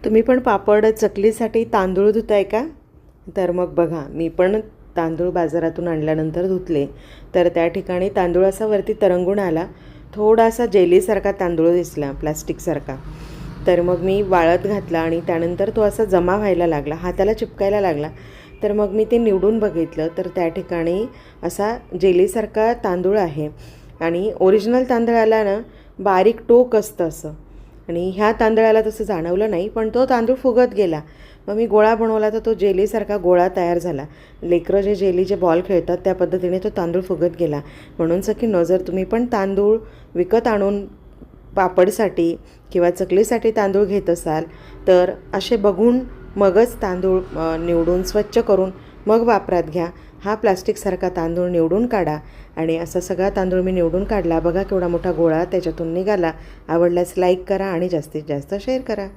तुम्ही पण पापड चकलीसाठी तांदूळ धुताय का? तर मग बघा, मी पण तांदूळ बाजारातून आणल्यानंतर धुतले. तर त्या ठिकाणी तांदूळ असा वरती तरंगून आला. थोडासा जेलीसारखा तांदूळ दिसला, प्लास्टिकसारखा. तर मग मी वाळत घातला आणि त्यानंतर तो असा जमा व्हायला लागला, हाताला चिपकायला लागला. तर मग मी ते निवडून बघितलं, तर त्या ठिकाणी असा जेलीसारखा तांदूळ आहे. आणि ओरिजिनल तांदळाला ना बारीक टोक असतं असं, आणि ह्या तांदळाला तसं जाणवलं नाही, पण तो तांदूळ फुगत गेला. मग मी गोळा बनवला तर तो जेलीसारखा गोळा तयार झाला. लेकरं जे जेलीचे बॉल खेळतात त्या पद्धतीने तो तांदूळ फुगत गेला. म्हणून सखींनो, जर तुम्ही पण तांदूळ विकत आणून पापडसाठी किंवा चकलीसाठी तांदूळ घेत असाल तर असे बघून मगच तांदूळ निवडून स्वच्छ करून मग वापरात घ्या. हा प्लास्टिकसारखा तांदूळ निवडून काढा. आणि असा सगळा तांदूळ मी निवडून काढला. बघा केवढा मोठा गोळा त्याच्यातून निघाला. आवडल्यास लाईक करा आणि जास्तीत जास्त शेअर करा.